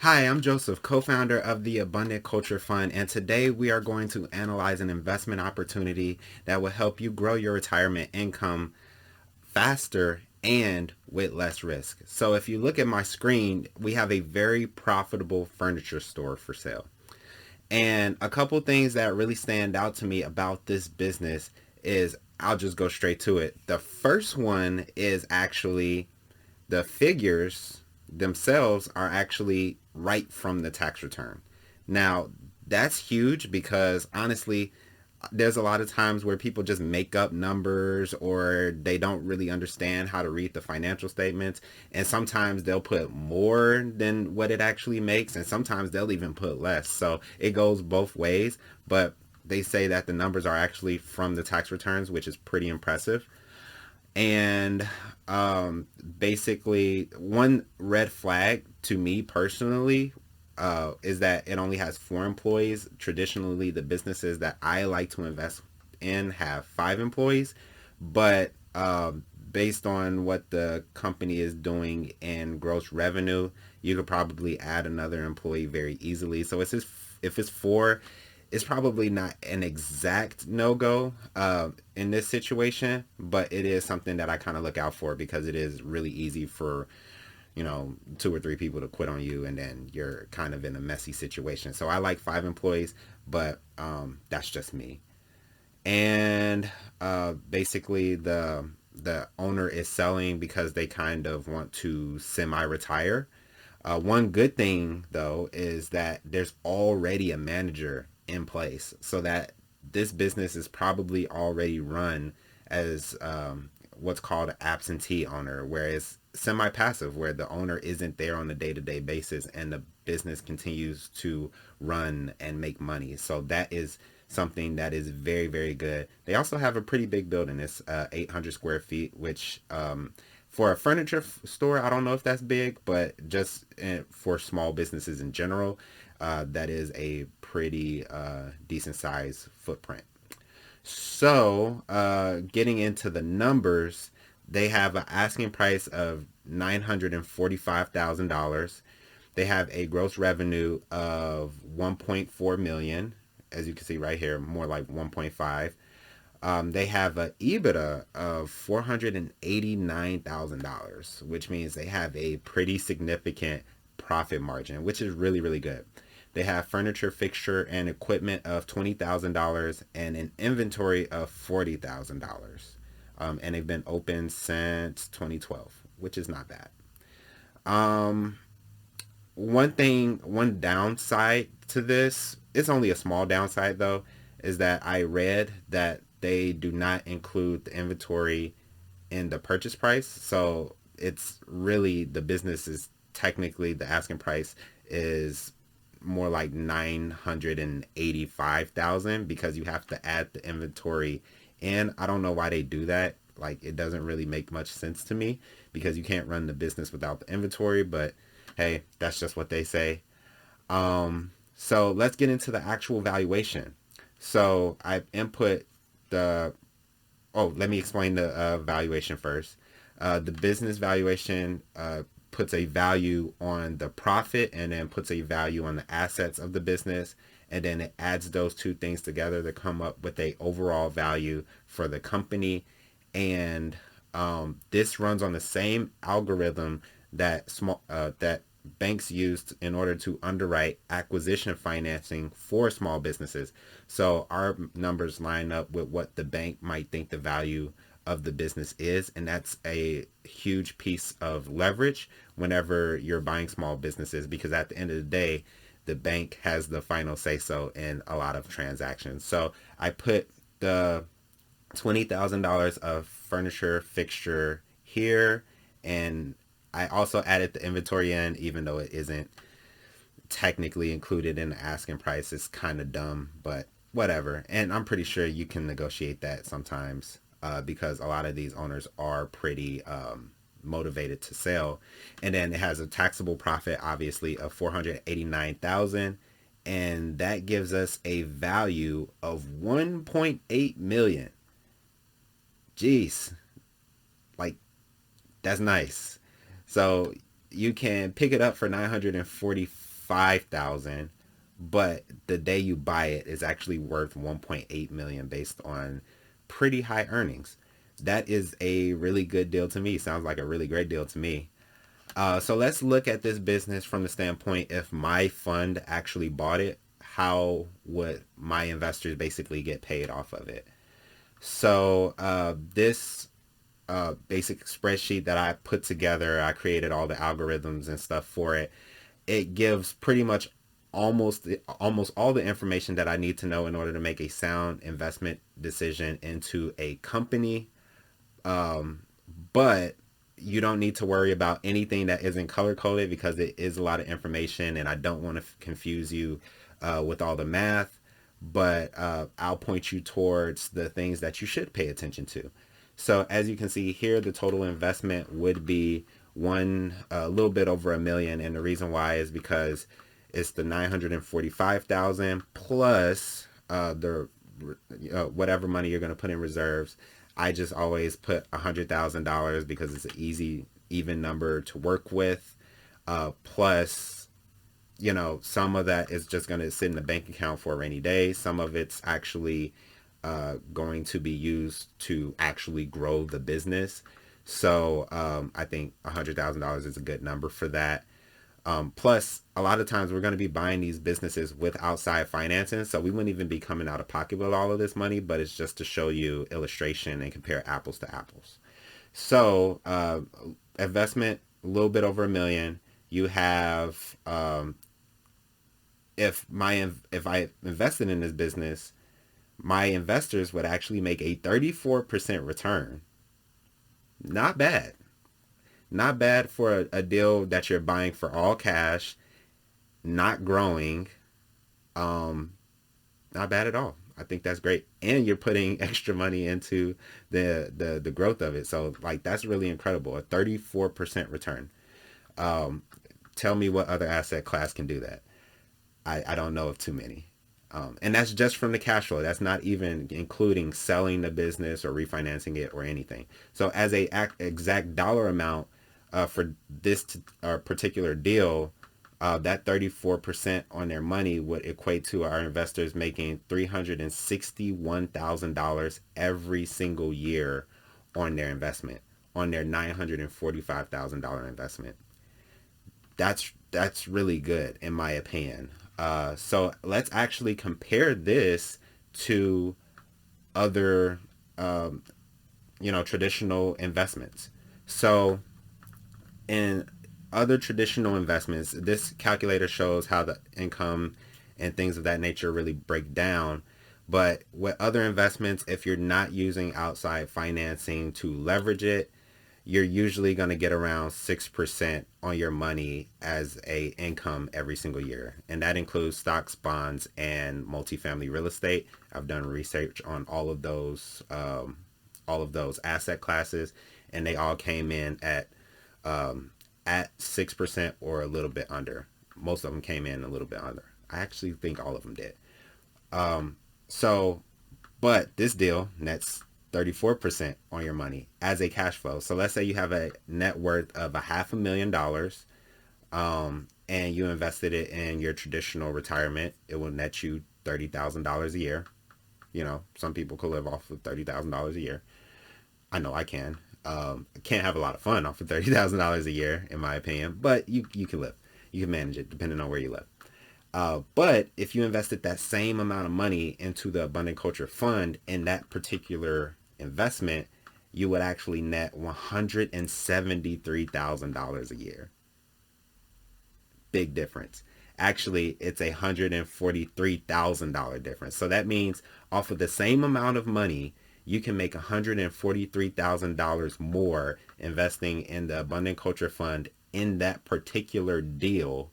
Hi, I'm Joseph, co-founder of the Abundant Culture Fund, and today we are going to analyze an investment opportunity that will help you grow your retirement income faster and with less risk. So if you look at my screen, we have a very profitable furniture store for sale. And a couple things that really stand out to me about this business is I'll just go straight to it. The first one is actually the figures themselves are actually right from the tax return. Now, that's huge because honestly, there's a lot of times where people just make up numbers or they don't really understand how to read the financial statements. And sometimes they'll put more than what it actually makes, and sometimes they'll even put less. So it goes both ways. But they say that the numbers are actually from the tax returns, which is pretty impressive. And basically, one red flag to me personally is that it only has four employees. Traditionally, the businesses that I like to invest in have five employees, but based on what the company is doing in gross revenue, you could probably add another employee very easily. So it's just, if it's four, it's probably not an exact no go in this situation, but it is something that I kind of look out for because it is really easy for two or three people to quit on you, and then you're kind of in a messy situation. So I like five employees, but that's just me. And basically, the owner is selling because they kind of want to semi-retire. One good thing, though, is that there's already a manager in place, so that this business is probably already run as what's called an absentee owner, whereas semi-passive, where the owner isn't there on a day-to-day basis and the business continues to run and make money. So that is something that is very, very good. They also have a pretty big building. It's 800 square feet, which for a furniture store, I don't know if that's big, but just for small businesses in general, that is a pretty decent size footprint. So, getting into the numbers, they have an asking price of $945,000. They have a gross revenue of 1.4 million, as you can see right here, more like 1.5. They have an EBITDA of $489,000, which means they have a pretty significant profit margin, which is really, really good. They have furniture, fixture, and equipment of $20,000 and an inventory of $40,000. And they've been open since 2012, which is not bad. Um, one downside to this, it's only a small downside though, is that I read that they do not include the inventory in the purchase price. So it's really, the business is technically, the asking price is more like 985,000 because you have to add the inventory in. I don't know why they do that. Like, it doesn't really make much sense to me because you can't run the business without the inventory, but hey, that's just what they say. So let's get into the actual valuation. So I input the, oh, let me explain the valuation first. The business valuation puts a value on the profit and then puts a value on the assets of the business. And then it adds those two things together to come up with a overall value for the company. And this runs on the same algorithm that banks used in order to underwrite acquisition financing for small businesses. So our numbers line up with what the bank might think the value of the business is, and that's a huge piece of leverage whenever you're buying small businesses, because at the end of the day, the bank has the final say so in a lot of transactions. So I put the $20,000 of furniture fixture here, and I also added the inventory in, even though it isn't technically included in the asking price. It's kind of dumb, but whatever. And I'm pretty sure you can negotiate that sometimes because a lot of these owners are pretty motivated to sell. And then it has a taxable profit, obviously, of 489,000, and that gives us a value of 1.8 million. Jeez, like, that's nice. So you can pick it up for 945,000, but the day you buy it is actually worth 1.8 million based on pretty high earnings. That is a really good deal to me. Sounds like a really great deal to me. So let's look at this business from the standpoint, if my fund actually bought it, how would my investors basically get paid off of it? So this basic spreadsheet that I put together, I created all the algorithms and stuff for it. It gives pretty much almost all the information that I need to know in order to make a sound investment decision into a company. But you don't need to worry about anything that isn't color coded because it is a lot of information, and I don't want to confuse you with all the math. But I'll point you towards the things that you should pay attention to. So as you can see here, the total investment would be a little bit over a million, and the reason why is because it's the 945,000 plus the whatever money you're going to put in reserves. I just always put $100,000 because it's an easy, even number to work with. Plus, some of that is just going to sit in the bank account for a rainy day. Some of it's actually going to be used to actually grow the business. So I think $100,000 is a good number for that. Plus, a lot of times we're going to be buying these businesses with outside financing, so we wouldn't even be coming out of pocket with all of this money, but it's just to show you illustration and compare apples to apples. So, investment, a little bit over a million. You have, if I invested in this business, my investors would actually make a 34% return. Not bad. Not bad for a deal that you're buying for all cash, not growing. Um, Not bad at all. I think that's great, and you're putting extra money into the growth of it. So like that's really incredible. A 34% return. Um, Tell me what other asset class can do that. I don't know of too many. And that's just from the cash flow. That's not even including selling the business or refinancing it or anything. So as a exact dollar amount for this particular deal, that 34% on their money would equate to our investors making $361,000 every single year on their investment, on their $945,000 investment. That's really good in my opinion. So let's actually compare this to other, um, traditional investments. So in other traditional investments, this calculator shows how the income and things of that nature really break down. But with other investments, if you're not using outside financing to leverage it, you're usually going to get around 6% on your money as a income every single year. And that includes stocks, bonds, and multifamily real estate. I've done research on all of those asset classes, and they all came in um, at 6% or a little bit under. Most of them came in a little bit under. I actually think all of them did. So, but this deal nets 34% on your money as a cash flow. So let's say you have a net worth of $500,000, and you invested it in your traditional retirement. It will net you $30,000 a year. Some people could live off of $30,000 a year. I know I can. I can't have a lot of fun off of $30,000 a year, in my opinion, but you can live. You can manage it depending on where you live. But if you invested that same amount of money into the Abundant Culture Fund in that particular investment, you would actually net $173,000 a year. Big difference. Actually, it's $143,000 difference. So that means off of the same amount of money, you can make $143,000 more investing in the Abundant Culture Fund in that particular deal,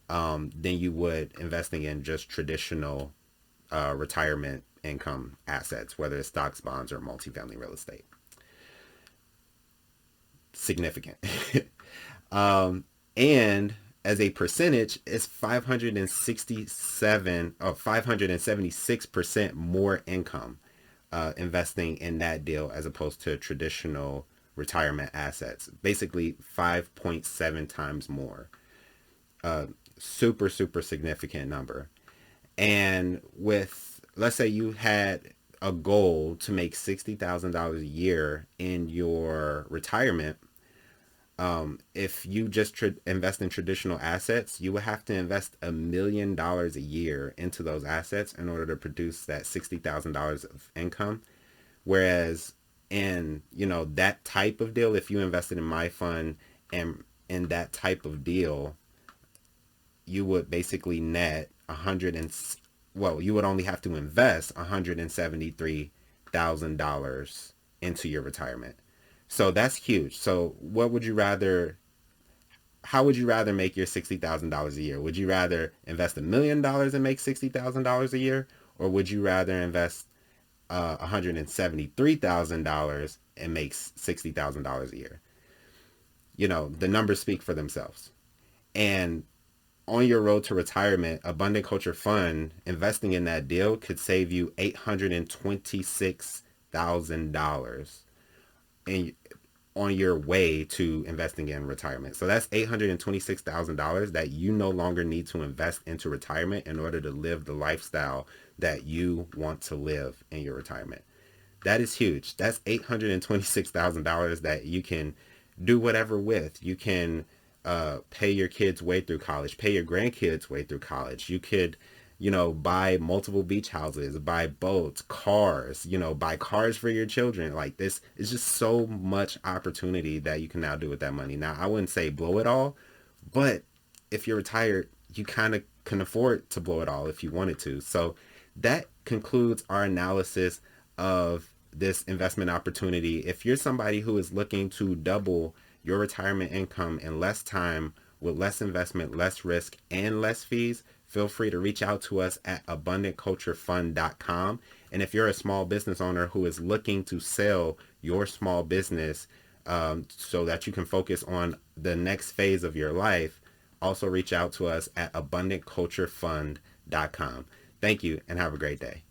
than you would investing in just traditional retirement income assets, whether it's stocks, bonds, or multifamily real estate. Significant. And as a percentage, it's 576% more income investing in that deal as opposed to traditional retirement assets, basically 5.7 times more. Super, super significant number. And with, let's say you had a goal to make $60,000 a year in your retirement. If you just invest in traditional assets, you would have to invest $1 million a year into those assets in order to produce that $60,000 of income. Whereas in, that type of deal, if you invested in my fund and in that type of deal, you would basically net you would only have to invest $173,000 into your retirement. So that's huge. So how would you rather make your $60,000 a year? Would you rather invest $1 million and make $60,000 a year? Or would you rather invest $173,000 and make $60,000 a year? The numbers speak for themselves. And on your road to retirement, Abundant Culture Fund, investing in that deal could save you $826,000 on your way to investing in retirement. So that's $826,000 that you no longer need to invest into retirement in order to live the lifestyle that you want to live in your retirement. That is huge. That's $826,000 that you can do whatever with. You can pay your kids way through college, pay your grandkids way through college. You could, buy multiple beach houses, buy boats, cars, buy cars for your children. Like, this is just so much opportunity that you can now do with that money. Now, I wouldn't say blow it all, but if you're retired, you kind of can afford to blow it all if you wanted to. So that concludes our analysis of this investment opportunity. If you're somebody who is looking to double your retirement income in less time with less investment, less risk, and less fees, feel free to reach out to us at abundantculturefund.com. And if you're a small business owner who is looking to sell your small business so that you can focus on the next phase of your life, also reach out to us at abundantculturefund.com. Thank you and have a great day.